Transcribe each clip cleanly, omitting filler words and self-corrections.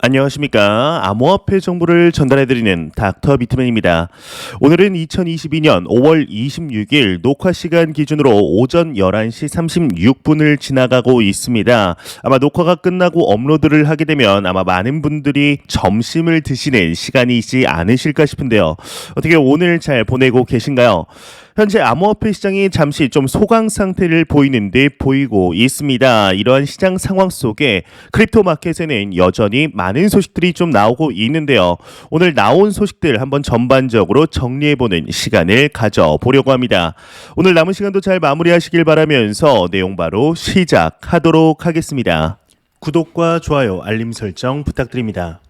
안녕하십니까. 암호화폐 정보를 전달해드리는 닥터 비트맨입니다. 오늘은 2022년 5월 26일 녹화 시간 기준으로 오전 11시 36분을 지나가고 있습니다. 아마 녹화가 끝나고 업로드를 하게 되면 아마 많은 분들이 점심을 드시는 시간이지 않으실까 싶은데요. 어떻게 오늘 잘 보내고 계신가요? 현재 암호화폐 시장이 잠시 좀 소강 상태를 보이는 듯 보이고 있습니다. 이러한 시장 상황 속에 크립토 마켓에는 여전히 많은 소식들이 좀 나오고 있는데요. 오늘 나온 소식들 한번 전반적으로 정리해보는 시간을 가져보려고 합니다. 오늘 남은 시간도 잘 마무리하시길 바라면서 내용 바로 시작하도록 하겠습니다. 구독과 좋아요, 알림 설정 부탁드립니다.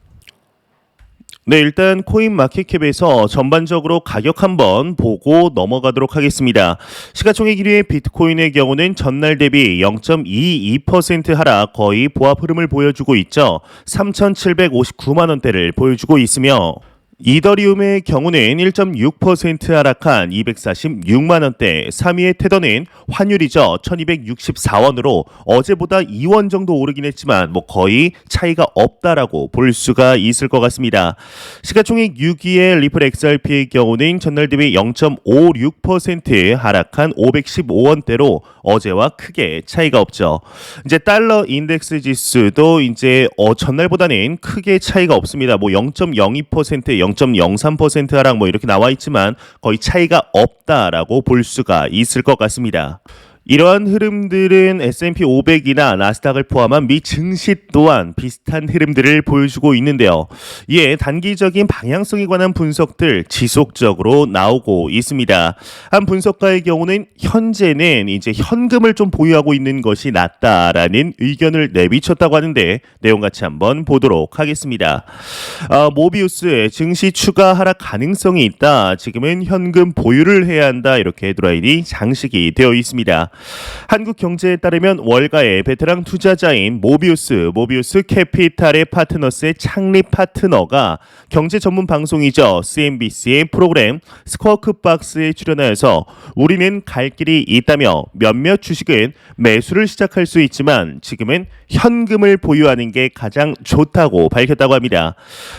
네, 일단 코인마켓캡에서 전반적으로 가격 한번 보고 넘어가도록 하겠습니다. 시가총액 1위의 비트코인의 경우는 전날 대비 0.22% 하락, 거의 보합 흐름을 보여주고 있죠. 3,759만 원대를 보여주고 있으며 이더리움의 경우는 1.6% 하락한 246만 원대, 3위의 테더는 환율이죠. 1264원으로 어제보다 2원 정도 오르긴 했지만 거의 차이가 없다라고 볼 수가 있을 것 같습니다. 시가총액 6위의 리플 XRP의 경우는 전날 대비 0.56% 하락한 515원대로 어제와 크게 차이가 없죠. 이제 달러 인덱스 지수도 이제 전날보다는 크게 차이가 없습니다. 0.02%, 0.03% 하락 이렇게 나와 있지만 거의 차이가 없다라고 볼 수가 있을 것 같습니다. 이러한 흐름들은 S&P 500이나 나스닥을 포함한 미 증시 또한 비슷한 흐름들을 보여주고 있는데요. 이에 단기적인 방향성에 관한 분석들 지속적으로 나오고 있습니다. 한 분석가의 경우는 현재는 이제 현금을 좀 보유하고 있는 것이 낫다라는 의견을 내비쳤다고 하는데 내용 같이 한번 보도록 하겠습니다. 모비우스 증시 추가 하락 가능성이 있다. 지금은 현금 보유를 해야 한다. 이렇게 헤드라인이 장식이 되어 있습니다. 한국 경제에 따르면 월가의 베테랑 투자자인 모비우스 캐피탈의 파트너스의 창립 파트너가 경제 전문 방송이죠. CNBC의 프로그램 스쿼크박스에 출연하여서 우리는 갈 길이 있다며 몇몇 주식은 매수를 시작할 수 있지만 지금은 현금을 보유하는 게 가장 좋다고 밝혔다고 합니다.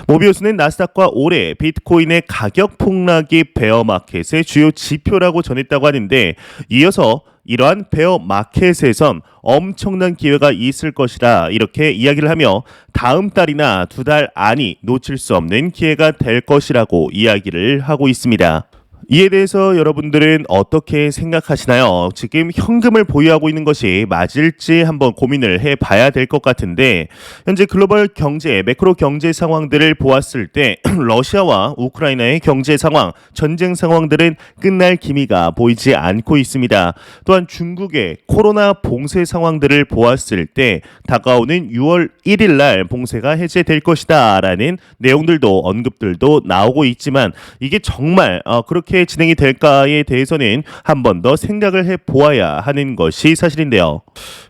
모비우스는 나스닥과 올해 비트코인의 가격 폭락이 베어마켓의 주요 지표라고 전했다고 하는데 이어서 이러한 베어 마켓에선 엄청난 기회가 있을 것이다 이렇게 이야기를 하며 다음 달이나 두 달 안이 놓칠 수 없는 기회가 될 것이라고 이야기를 하고 있습니다. 이에 대해서 여러분들은 어떻게 생각하시나요? 지금 현금을 보유하고 있는 것이 맞을지 한번 고민을 해봐야 될 것 같은데 현재 글로벌 경제, 매크로 경제 상황들을 보았을 때 러시아와 우크라이나의 경제 상황, 전쟁 상황들은 끝날 기미가 보이지 않고 있습니다. 또한 중국의 코로나 봉쇄 상황들을 보았을 때 다가오는 6월 1일 날 봉쇄가 해제될 것이다 라는 내용들도 언급들도 나오고 있지만 이게 정말 그렇게 진행이 될까에 대해서는 한 번 더 생각을 해보아야 하는 것이 사실인데요.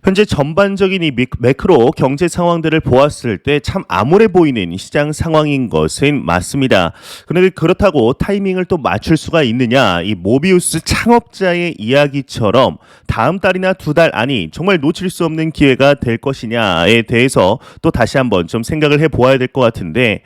현재 전반적인 이 매크로 경제 상황들을 보았을 때 참 암울해 보이는 시장 상황인 것은 맞습니다. 그런데 그렇다고 타이밍을 또 맞출 수가 있느냐? 이 모비우스 창업자의 이야기처럼 다음 달이나 두 달 안이 정말 놓칠 수 없는 기회가 될 것이냐에 대해서 또 다시 한번 좀 생각을 해보아야 될 것 같은데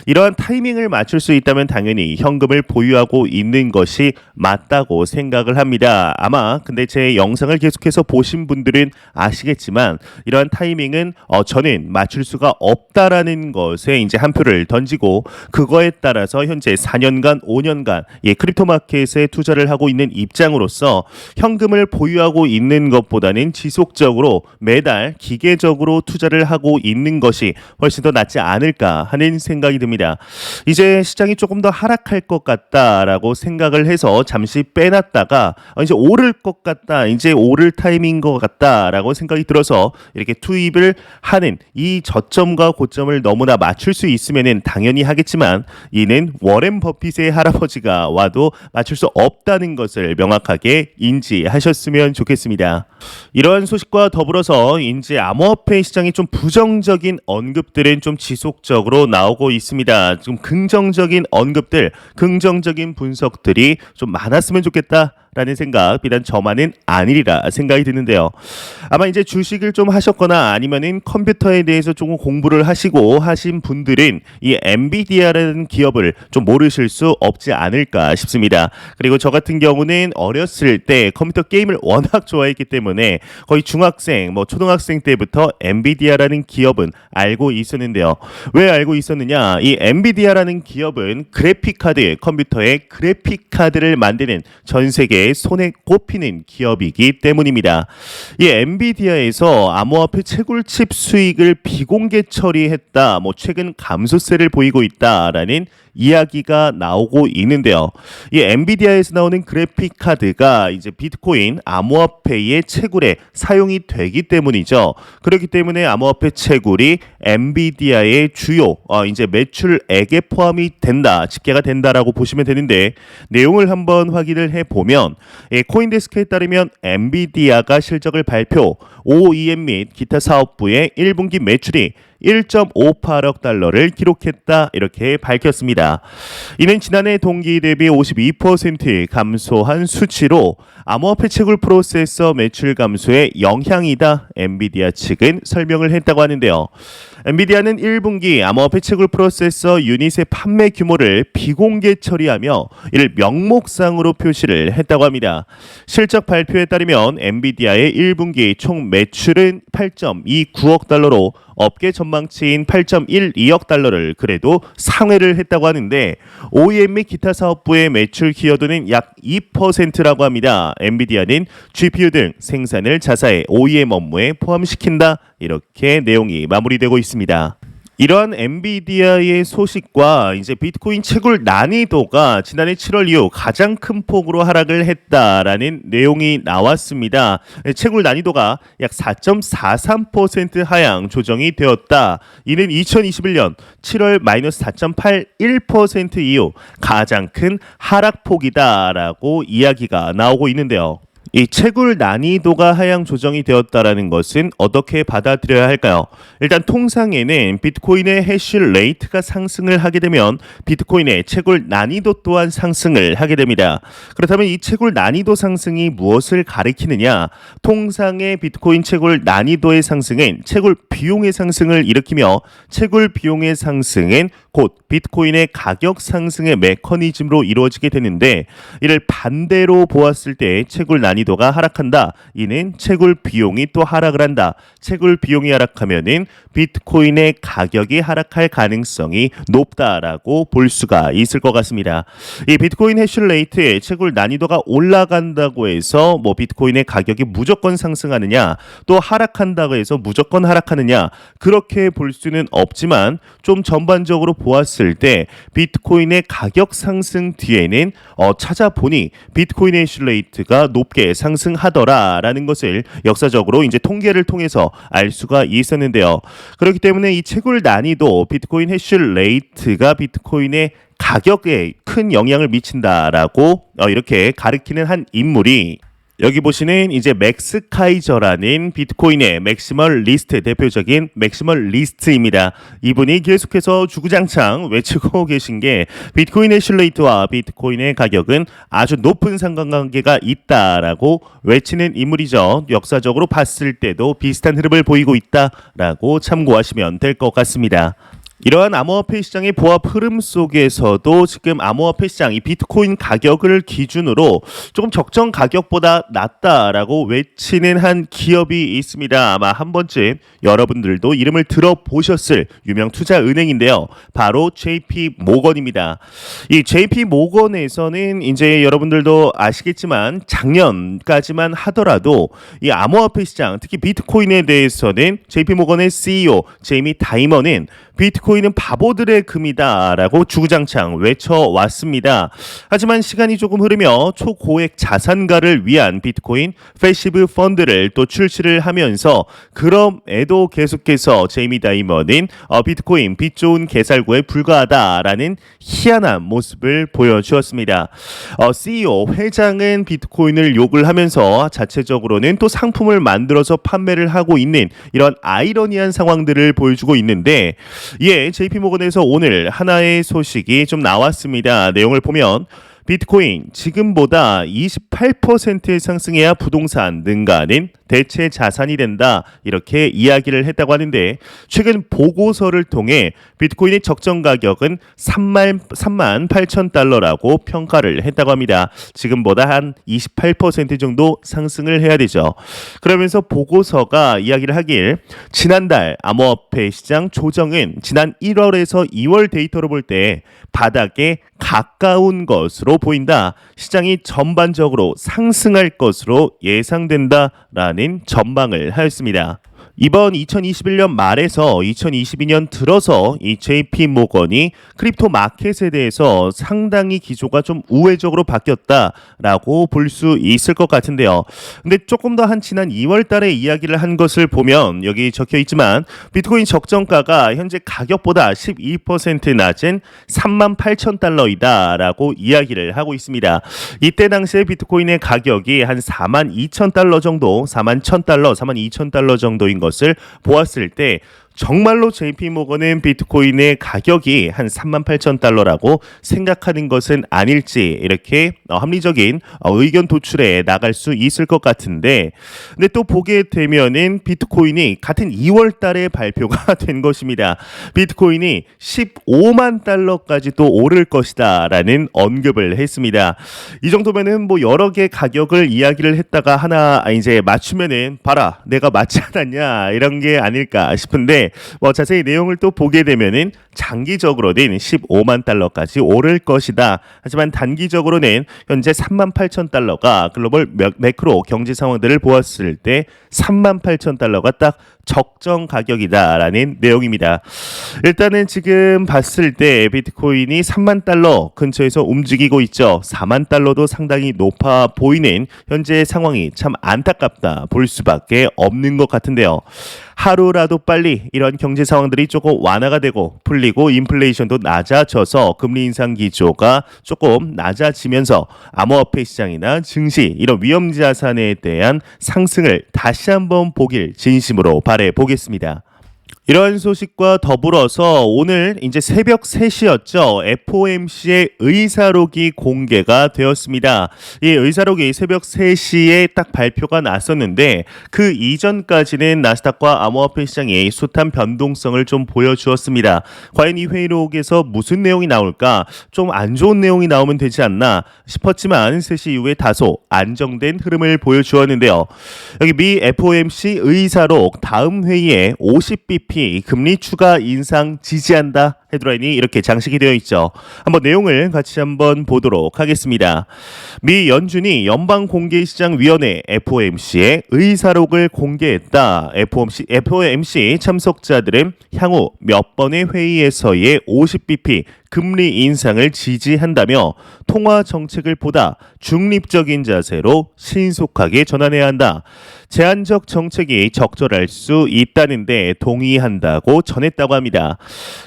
이러한 타이밍을 맞출 수 있다면 당연히 현금을 보유하고 있는 것이 맞다고 생각을 합니다. 아마 근데 제 영상을 계속해서 보신 분들은 아시겠지만 이러한 타이밍은 저는 맞출 수가 없다라는 것에 이제 한 표를 던지고 그거에 따라서 현재 4년간 5년간 크립토 마켓에 투자를 하고 있는 입장으로서 현금을 보유하고 있는 것보다는 지속적으로 매달 기계적으로 투자를 하고 있는 것이 훨씬 더 낫지 않을까 하는 생각이 듭니다. 이제 시장이 조금 더 하락할 것 같다라고 생각을 해서 잠시 빼놨다가 이제 오를 것 같다, 이제 오를 타이밍인 것 같다라고 생각이 들어서 이렇게 투입을 하는 이 저점과 고점을 너무나 맞출 수 있으면은 당연히 하겠지만 이는 워렌 버핏의 할아버지가 와도 맞출 수 없다는 것을 명확하게 인지하셨으면 좋겠습니다. 좋겠습니다. 이러한 소식과 더불어서 이제 암호화폐 시장이 좀 부정적인 언급들은 좀 지속적으로 나오고 있습니다. 좀 긍정적인 언급들, 긍정적인 분석들이 좀 많았으면 좋겠다. 라는 생각 비단 저만은 아니리라 생각이 드는데요. 아마 이제 주식을 좀 하셨거나 아니면은 컴퓨터에 대해서 조금 공부를 하시고 하신 분들은 이 엔비디아라는 기업을 좀 모르실 수 없지 않을까 싶습니다. 그리고 저 같은 경우는 어렸을 때 컴퓨터 게임을 워낙 좋아했기 때문에 거의 중학생, 초등학생 때부터 엔비디아라는 기업은 알고 있었는데요. 왜 알고 있었느냐? 이 엔비디아라는 기업은 그래픽 카드, 컴퓨터의 그래픽 카드를 만드는 전 세계 손에 꼽히는 기업이기 때문입니다. 이 엔비디아에서 암호화폐 채굴칩 수익을 비공개 처리했다. 최근 감소세를 보이고 있다라는 이야기가 나오고 있는데요. 이 엔비디아에서 나오는 그래픽 카드가 이제 비트코인 암호화폐의 채굴에 사용이 되기 때문이죠. 그렇기 때문에 암호화폐 채굴이 엔비디아의 주요 이제 매출액에 포함이 된다, 집계가 된다라고 보시면 되는데 내용을 한번 확인을 해 보면 코인데스크에 따르면 엔비디아가 실적을 발표, OEM 및 기타 사업부의 1분기 매출이 1.58억 달러를 기록했다 이렇게 밝혔습니다. 이는 지난해 동기 대비 52% 감소한 수치로 암호화폐 채굴 프로세서 매출 감소의 영향이다 엔비디아 측은 설명을 했다고 하는데요. 엔비디아는 1분기 암호화폐 채굴 프로세서 유닛의 판매 규모를 비공개 처리하며 이를 명목상으로 표시를 했다고 합니다. 실적 발표에 따르면 엔비디아의 1분기 총 매출은 8.29억 달러로 업계 전망치인 8.12억 달러를 그래도 상회를 했다고 하는데 OEM 및 기타 사업부의 매출 기여도는 약 2%라고 합니다. 엔비디아는 GPU 등 생산을 자사의 OEM 업무에 포함시킨다 이렇게 내용이 마무리되고 있습니다. 이러한 엔비디아의 소식과 이제 비트코인 채굴 난이도가 지난해 7월 이후 가장 큰 폭으로 하락을 했다라는 내용이 나왔습니다. 채굴 난이도가 약 4.43% 하향 조정이 되었다. 이는 2021년 7월 마이너스 4.81% 이후 가장 큰 하락폭이다라고 이야기가 나오고 있는데요. 이 채굴 난이도가 하향 조정이 되었다라는 것은 어떻게 받아들여야 할까요? 일단 통상에는 비트코인의 해시 레이트가 상승을 하게 되면 비트코인의 채굴 난이도 또한 상승을 하게 됩니다. 그렇다면 이 채굴 난이도 상승이 무엇을 가리키느냐? 통상의 비트코인 채굴 난이도의 상승은 채굴 비용의 상승을 일으키며 채굴 비용의 상승은 곧 비트코인의 가격 상승의 메커니즘으로 이루어지게 되는데 이를 반대로 보았을 때 채굴 난이도가 하락한다. 이는 채굴 비용이 또 하락을 한다. 채굴 비용이 하락하면은 비트코인의 가격이 하락할 가능성이 높다라고 볼 수가 있을 것 같습니다. 이 비트코인 해시레이트의 채굴 난이도가 올라간다고 해서 비트코인의 가격이 무조건 상승하느냐 또 하락한다고 해서 무조건 하락하느냐 그렇게 볼 수는 없지만 좀 전반적으로 보았을 때 비트코인의 가격 상승 뒤에는 찾아보니 비트코인의 해시레이트가 높게 상승하더라라는 것을 역사적으로 이제 통계를 통해서 알 수가 있었는데요. 그렇기 때문에 이 채굴 난이도 비트코인 해시레이트가 비트코인의 가격에 큰 영향을 미친다라고 이렇게 가리키는 한 인물이 여기 보시는 이제 맥스 카이저라는 비트코인의 맥시멀 리스트 대표적인 맥시멀 리스트입니다. 이분이 계속해서 주구장창 외치고 계신 게 비트코인 해시레이트와 비트코인의 가격은 아주 높은 상관관계가 있다라고 외치는 인물이죠. 역사적으로 봤을 때도 비슷한 흐름을 보이고 있다라고 참고하시면 될 것 같습니다. 이러한 암호화폐 시장의 보합 흐름 속에서도 지금 암호화폐 시장 이 비트코인 가격을 기준으로 조금 적정 가격보다 낮다라고 외치는 한 기업이 있습니다. 아마 한 번쯤 여러분들도 이름을 들어보셨을 유명 투자은행인데요. 바로 JP 모건입니다. 이 JP 모건에서는 이제 여러분들도 아시겠지만 작년까지만 하더라도 이 암호화폐 시장 특히 비트코인에 대해서는 JP 모건의 CEO 제이미 다이먼은 비트코인 비트코인은 바보들의 금이다라고 주구장창 외쳐왔습니다. 하지만 시간이 조금 흐르며 초고액 자산가를 위한 비트코인 패시브 펀드를 또 출시를 하면서 그럼에도 계속해서 제이미 다이먼은 비트코인 빛 좋은 개살구에 불과하다라는 희한한 모습을 보여주었습니다. CEO 회장은 비트코인을 욕을 하면서 자체적으로는 또 상품을 만들어서 판매를 하고 있는 이런 아이러니한 상황들을 보여주고 있는데, JP모건에서 오늘 하나의 소식이 좀 나왔습니다. 내용을 보면 비트코인 지금보다 28% 상승해야 부동산 능가는 대체 자산이 된다, 이렇게 이야기를 했다고 하는데, 최근 보고서를 통해 비트코인의 적정 가격은 3만 8천 달러라고 평가를 했다고 합니다. 지금보다 한 28% 정도 상승을 해야 되죠. 그러면서 보고서가 이야기를 하길, 지난달 암호화폐 시장 조정은 지난 1월에서 2월 데이터로 볼 때 바닥에 가까운 것으로 보인다. 시장이 전반적으로 상승할 것으로 예상된다라는 전망을 하였습니다. 이번 2021년 말에서 2022년 들어서 이 JP모건이 크립토 마켓에 대해서 상당히 기조가 좀 우회적으로 바뀌었다라고 볼 수 있을 것 같은데요. 근데 조금 더 한 지난 2월 달에 이야기를 한 것을 보면 여기 적혀 있지만 비트코인 적정가가 현재 가격보다 12% 낮은 3만 8천 달러이다라고 이야기를 하고 있습니다. 이때 당시에 비트코인의 가격이 한 4만 2천 달러 정도, 4만 1천 달러, 4만 2천 달러 정도인 것을 보았을 때 정말로 JP모건은 비트코인의 가격이 한 3만 8천 달러라고 생각하는 것은 아닐지, 이렇게 합리적인 의견 도출에 나갈 수 있을 것 같은데, 근데 또 보게 되면은 비트코인이 같은 2월 달에 발표가 된 것입니다. 비트코인이 15만 달러까지 또 오를 것이다 라는 언급을 했습니다. 이 정도면은 뭐 여러 개 가격을 이야기를 했다가 하나 이제 맞추면은 봐라 내가 맞지 않았냐, 이런 게 아닐까 싶은데, 자세히 내용을 또 보게 되면은 장기적으로는 15만 달러까지 오를 것이다. 하지만 단기적으로는 현재 3만 8천 달러가 글로벌 매크로 경제 상황들을 보았을 때 3만 8천 달러가 딱 적정 가격이다라는 내용입니다. 일단은 지금 봤을 때 비트코인이 3만 달러 근처에서 움직이고 있죠. 4만 달러도 상당히 높아 보이는 현재 상황이 참 안타깝다 볼 수밖에 없는 것 같은데요. 하루라도 빨리 이런 경제 상황들이 조금 완화가 되고 풀리고 인플레이션도 낮아져서 금리 인상 기조가 조금 낮아지면서 암호화폐 시장이나 증시, 이런 위험 자산에 대한 상승을 다시 한번 보길 진심으로 바래 보겠습니다. 이러한 소식과 더불어서 오늘 이제 새벽 3시였죠. FOMC의 의사록이 공개가 되었습니다. 이 의사록이 새벽 3시에 딱 발표가 났었는데 그 이전까지는 나스닥과 암호화폐 시장의 숱한 변동성을 좀 보여주었습니다. 과연 이 회의록에서 무슨 내용이 나올까? 좀 안 좋은 내용이 나오면 되지 않나 싶었지만 3시 이후에 다소 안정된 흐름을 보여주었는데요. 여기 미 FOMC 의사록 다음 회의에 50bp 금리 추가 인상 지지한다 헤드라인이 이렇게 장식이 되어 있죠. 한번 내용을 같이 한번 보도록 하겠습니다. 미 연준이 연방공개시장위원회 FOMC에 의사록을 공개했다. FOMC 참석자들은 향후 몇 번의 회의에서의 50bp 금리 인상을 지지한다며 통화 정책을 보다 중립적인 자세로 신속하게 전환해야 한다. 제한적 정책이 적절할 수 있다는데 동의한다고 전했다고 합니다.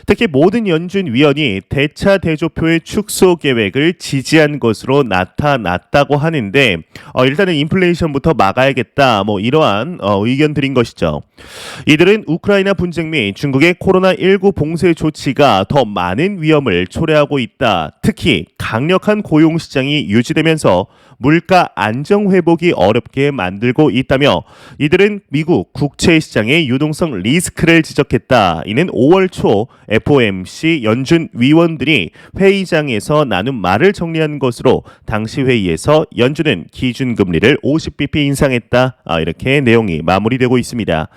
특히 모든 연준 위원이 대차 대조표의 축소 계획을 지지한 것으로 나타났다고 하는데 일단은 인플레이션부터 막아야겠다, 이러한 의견들인 것이죠. 이들은 우크라이나 분쟁 및 중국의 코로나19 봉쇄 조치가 더 많은 위험을 초래하고 있다. 특히 강력한 고용 시장이 유지되면서 물가 안정 회복이 어렵게 만들고 있다며 이들은 미국 국채 시장의 유동성 리스크를 지적했다. 이는 5월 초 FOMC 연준 위원들이 회의장에서 나눈 말을 정리한 것으로 당시 회의에서 연준은 기준금리를 50bp 인상했다. 이렇게 내용이 마무리되고 있습니다.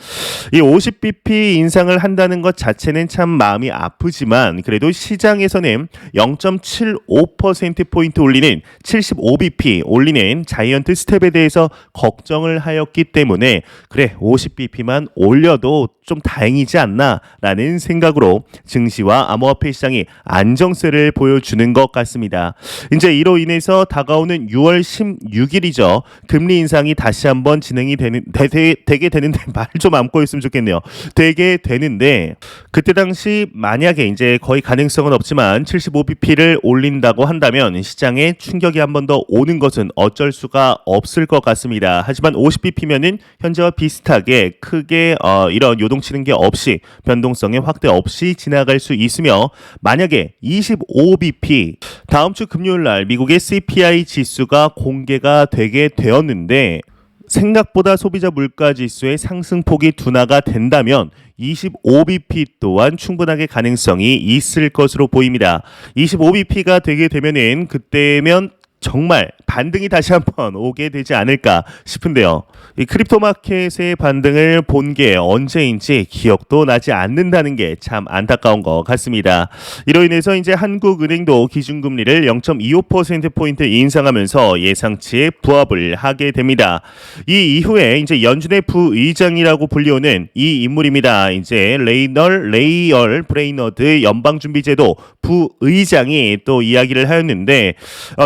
이 50bp 인상을 한다는 것 자체는 참 마음이 아프지만 그래도 시장에서는 0.75%포인트 올리는 75bp 올리는 자이언트 스텝에 대해서 걱정을 하였기 때문에 그래 50bp만 올려도 좀 다행이지 않나 라는 생각으로 증시와 암호화폐 시장이 안정세를 보여주는 것 같습니다. 이제 이로 인해서 다가오는 6월 16일이죠. 금리 인상이 다시 한번 진행이 되게 되는데 말 좀 안고 있으면 좋겠네요. 되게 되는데 그때 당시 만약에 이제 거의 가능성은 없지만 75bp를 올린다고 한다면 시장에 충격이 한 번 더 오는 것은 어쩔 수가 없을 것 같습니다. 하지만 50bp면은 현재와 비슷하게 크게 이런 요동치는 게 없이 변동성의 확대 없이 지나갈 수 있으며 만약에 25bp 다음 주 금요일 날 미국의 CPI 지수가 공개가 되게 되었는데 생각보다 소비자 물가 지수의 상승폭이 둔화가 된다면 25bp 또한 충분하게 가능성이 있을 것으로 보입니다. 25bp가 되게 되면은 그때면 정말 반등이 다시 한번 오게 되지 않을까 싶은데요. 이 크립토 마켓의 반등을 본 게 언제인지 기억도 나지 않는다는 게 참 안타까운 것 같습니다. 이로 인해서 이제 한국은행도 기준금리를 0.25%포인트 인상하면서 예상치에 부합을 하게 됩니다. 이 이후에 이제 연준의 부의장이라고 불리우는 이 인물입니다. 이제 레이얼 브레이너드 연방준비제도 부의장이 또 이야기를 하였는데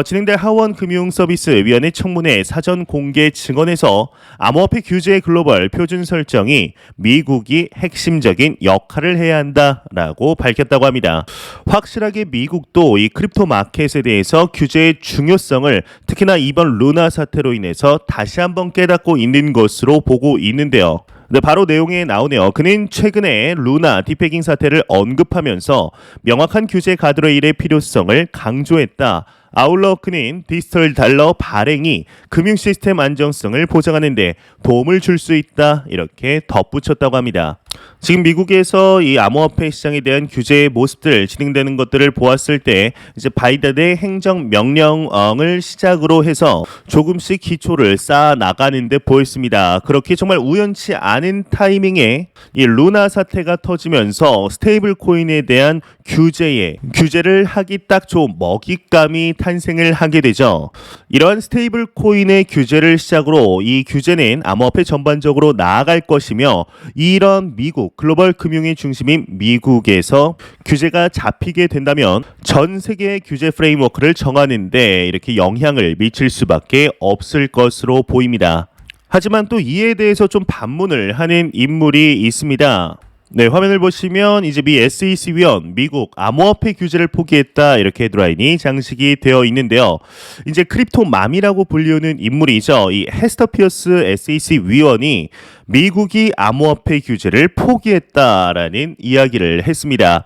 진행될 하원금융서비스위원회 청문회 사전 공개 증언에서 암호화폐 규제의 글로벌 표준 설정이 미국이 핵심적인 역할을 해야 한다라고 밝혔다고 합니다. 확실하게 미국도 이 크립토 마켓에 대해서 규제의 중요성을 특히나 이번 루나 사태로 인해서 다시 한번 깨닫고 있는 것으로 보고 있는데요. 네, 바로 내용에 나오네요. 그는 최근에 루나 디패깅 사태를 언급하면서 명확한 규제 가드레일의 필요성을 강조했다. 아울러 그는 디지털 달러 발행이 금융 시스템 안정성을 보장하는 데 도움을 줄 수 있다 이렇게 덧붙였다고 합니다. 지금 미국에서 이 암호화폐 시장에 대한 규제의 모습들 진행되는 것들을 보았을 때 이제 바이든의 행정 명령을 시작으로 해서 조금씩 기초를 쌓아 나가는 데 보였습니다. 그렇게 정말 우연치 않은 타이밍에 이 루나 사태가 터지면서 스테이블 코인에 대한 규제를 하기 딱 좋은 먹잇감이 탄생을 하게 되죠. 이러한 스테이블 코인의 규제를 시작으로 이 규제는 암호화폐 전반적으로 나아갈 것이며 이런 미국 글로벌 금융의 중심인 미국에서 규제가 잡히게 된다면 전 세계의 규제 프레임워크를 정하는 데 이렇게 영향을 미칠 수밖에 없을 것으로 보입니다. 하지만 또 이에 대해서 좀 반문을 하는 인물이 있습니다. 네, 화면을 보시면 이제 미 SEC 위원 미국 암호화폐 규제를 포기했다 이렇게 헤드라인이 장식이 되어 있는데요. 이제 크립토맘이라고 불리우는 인물이죠. 이 헤스터 피어스 SEC 위원이 미국이 암호화폐 규제를 포기했다라는 이야기를 했습니다.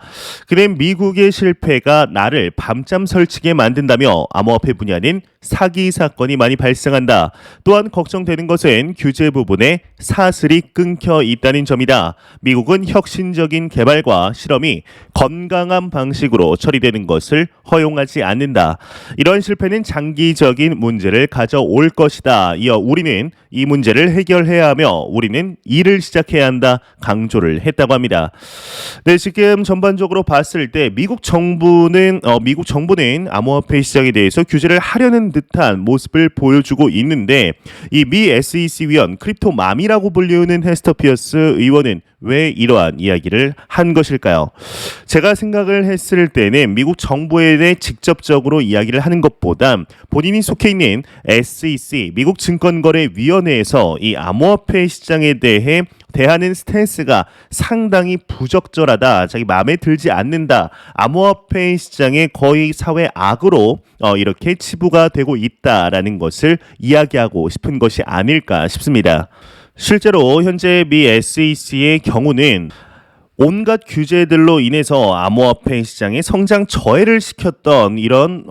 그는 미국의 실패가 나를 밤잠 설치게 만든다며 암호화폐 분야는 사기 사건이 많이 발생한다. 또한 걱정되는 것은 규제 부분에 사슬이 끊겨 있다는 점이다. 미국은 혁신적인 개발과 실험이 건강한 방식으로 처리되는 것을 허용하지 않는다. 이런 실패는 장기적인 문제를 가져올 것이다. 이어 우리는 이 문제를 해결해야 하며 우리는 일을 시작해야 한다 강조를 했다고 합니다. 네, 지금 전반적으로 봤을 때 미국 정부는 암호화폐 시장에 대해서 규제를 하려는 듯한 모습을 보여주고 있는데 이 미 SEC 위원 크립토맘이라고 불리우는 헤스터 피어스 의원은 왜 이러한 이야기를 한 것일까요? 제가 생각을 했을 때는 미국 정부에 대해 직접적으로 이야기를 하는 것보다 본인이 속해 있는 SEC 미국 증권거래위원회에서 이 암호화폐 시장에 대해 대하는 스탠스가 상당히 부적절하다. 자기 마음에 들지 않는다. 암호화폐 시장에 거의 사회 악으로 이렇게 치부가 되고 있다라는 것을 이야기하고 싶은 것이 아닐까 싶습니다. 실제로 현재 미 SEC의 경우는 온갖 규제들로 인해서 암호화폐 시장의 성장 저해를 시켰던 이런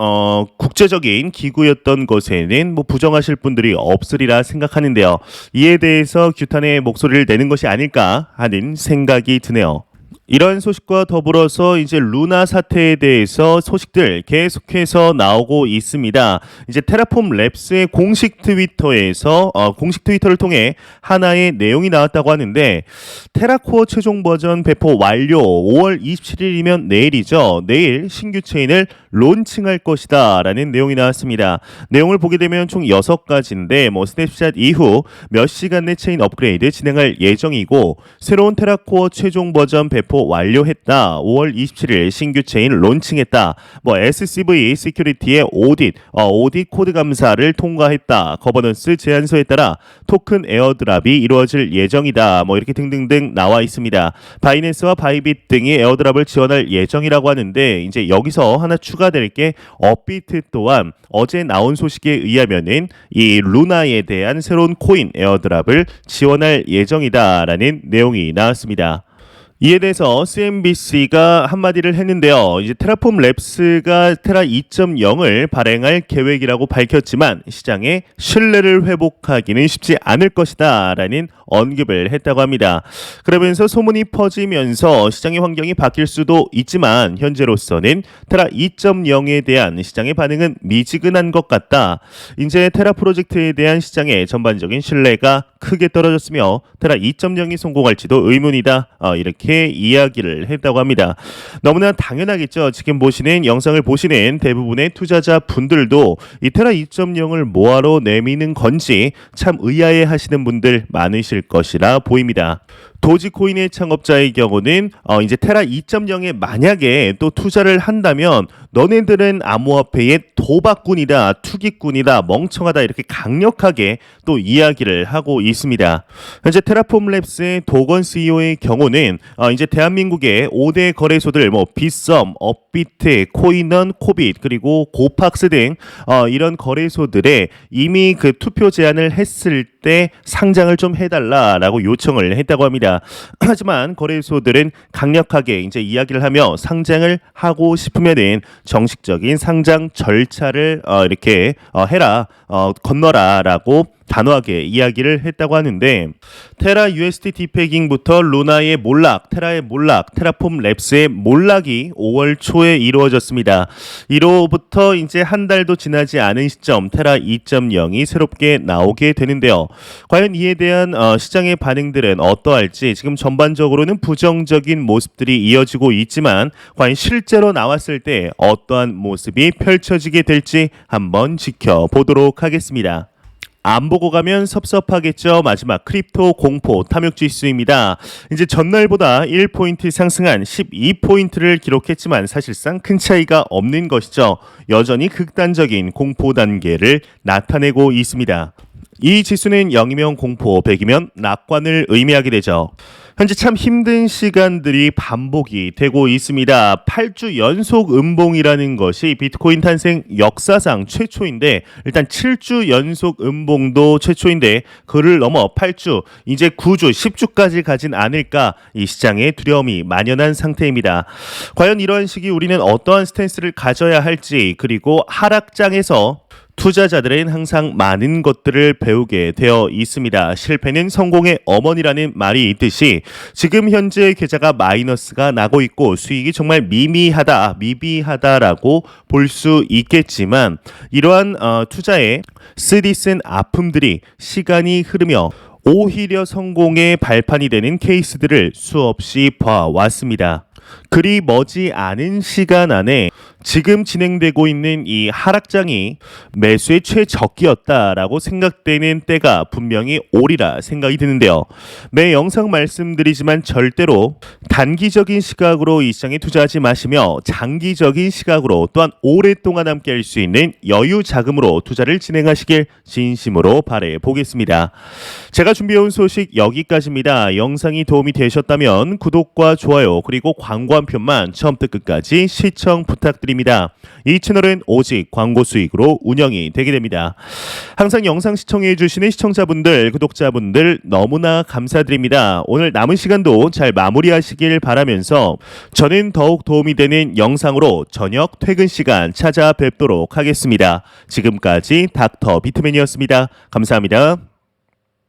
국제적인 기구였던 것에는 뭐 부정하실 분들이 없으리라 생각하는데요. 이에 대해서 규탄의 목소리를 내는 것이 아닐까 하는 생각이 드네요. 이런 소식과 더불어서 이제 루나 사태에 대해서 소식들 계속해서 나오고 있습니다. 이제 테라폼 랩스의 공식 트위터에서 공식 트위터를 통해 하나의 내용이 나왔다고 하는데 테라코어 최종 버전 배포 완료 5월 27일이면 내일이죠. 내일 신규 체인을 론칭할 것이다 라는 내용이 나왔습니다. 내용을 보게 되면 총 6가지인데 스냅샷 이후 몇 시간 내 체인 업그레이드 진행할 예정이고 새로운 테라코어 최종 버전 배포 완료했다. 5월 27일 신규 체인 론칭했다. SCV 시큐리티의 오딧 코드 감사를 통과했다. 거버넌스 제안서에 따라 토큰 에어드랍이 이루어질 예정이다. 이렇게 등등등 나와 있습니다. 바이낸스와 바이빗 등이 에어드랍을 지원할 예정이라고 하는데 이제 여기서 하나 추가될 게 업비트 또한 어제 나온 소식에 의하면은 이 루나에 대한 새로운 코인 에어드랍을 지원할 예정이다라는 내용이 나왔습니다. 이에 대해서 CNBC가 한마디를 했는데요. 이제 테라폼 랩스가 테라 2.0을 발행할 계획이라고 밝혔지만 시장의 신뢰를 회복하기는 쉽지 않을 것이다 라는 언급을 했다고 합니다. 그러면서 소문이 퍼지면서 시장의 환경이 바뀔 수도 있지만 현재로서는 테라 2.0에 대한 시장의 반응은 미지근한 것 같다. 이제 테라 프로젝트에 대한 시장의 전반적인 신뢰가 크게 떨어졌으며 테라 2.0이 성공할지도 의문이다. 이렇게 이야기를 했다고 합니다. 너무나 당연하겠죠. 지금 보시는 영상을 보시는 대부분의 투자자 분들도 이 테라 2.0을 뭐하러 내미는 건지 참 의아해 하시는 분들 많으실 것이라 보입니다. 도지코인의 창업자의 경우는 이제 테라 2.0에 만약에 또 투자를 한다면 너네들은 암호화폐의 도박꾼이다, 투기꾼이다, 멍청하다 이렇게 강력하게 또 이야기를 하고 있습니다. 현재 테라폼 랩스의 도건 CEO의 경우는 이제 대한민국의 5대 거래소들 빗썸, 업비트, 코인원, 코빗 그리고 고팍스 등 이런 거래소들에 이미 그 투표 제안을 했을 때 상장을 좀 해달라라고 요청을 했다고 합니다. 하지만 거래소들은 강력하게 이제 이야기를 하며 상장을 하고 싶으면은 정식적인 상장 절차를 이렇게 해라, 건너라라고 단호하게 이야기를 했다고 하는데 테라 USD 디패깅부터 루나의 몰락, 테라의 몰락, 테라폼 랩스의 몰락이 5월 초에 이루어졌습니다. 이로부터 이제 한 달도 지나지 않은 시점 테라 2.0이 새롭게 나오게 되는데요. 과연 이에 대한 시장의 반응들은 어떠할지 지금 전반적으로는 부정적인 모습들이 이어지고 있지만 과연 실제로 나왔을 때 어떠한 모습이 펼쳐지게 될지 한번 지켜보도록 하겠습니다. 안 보고 가면 섭섭하겠죠. 마지막 크립토 공포 탐욕 지수입니다. 이제 전날보다 1포인트 상승한 12포인트를 기록했지만 사실상 큰 차이가 없는 것이죠. 여전히 극단적인 공포 단계를 나타내고 있습니다. 이 지수는 0이면 공포, 100이면 낙관을 의미하게 되죠. 현재 참 힘든 시간들이 반복이 되고 있습니다. 8주 연속 음봉이라는 것이 비트코인 탄생 역사상 최초인데 일단 7주 연속 음봉도 최초인데 그를 넘어 8주, 이제 9주, 10주까지 가진 않을까 이 시장에 두려움이 만연한 상태입니다. 과연 이러한 시기 우리는 어떠한 스탠스를 가져야 할지 그리고 하락장에서 투자자들은 항상 많은 것들을 배우게 되어 있습니다. 실패는 성공의 어머니라는 말이 있듯이 지금 현재 계좌가 마이너스가 나고 있고 수익이 정말 미비하다라고 볼 수 있겠지만 이러한 투자의 쓰디쓴 아픔들이 시간이 흐르며 오히려 성공의 발판이 되는 케이스들을 수없이 봐왔습니다. 그리 머지 않은 시간 안에 지금 진행되고 있는 이 하락장이 매수의 최적기였다라고 생각되는 때가 분명히 오리라 생각이 드는데요. 매 영상 말씀드리지만 절대로 단기적인 시각으로 이 시장에 투자하지 마시며 장기적인 시각으로 또한 오랫동안 함께 할 수 있는 여유 자금으로 투자를 진행하시길 진심으로 바라보겠습니다. 보겠습니다. 제가 준비해온 소식 여기까지입니다. 영상이 도움이 되셨다면 구독과 좋아요 그리고 광고 한 편만 처음부터 끝까지 시청 부탁드립니다. 이 채널은 오직 광고 수익으로 운영이 되게 됩니다. 항상 영상 시청해 주시는 시청자분들, 구독자분들 너무나 감사드립니다. 오늘 남은 시간도 잘 마무리하시길 바라면서 저는 더욱 도움이 되는 영상으로 저녁 퇴근 시간 찾아뵙도록 하겠습니다. 지금까지 닥터 비트맨이었습니다. 감사합니다.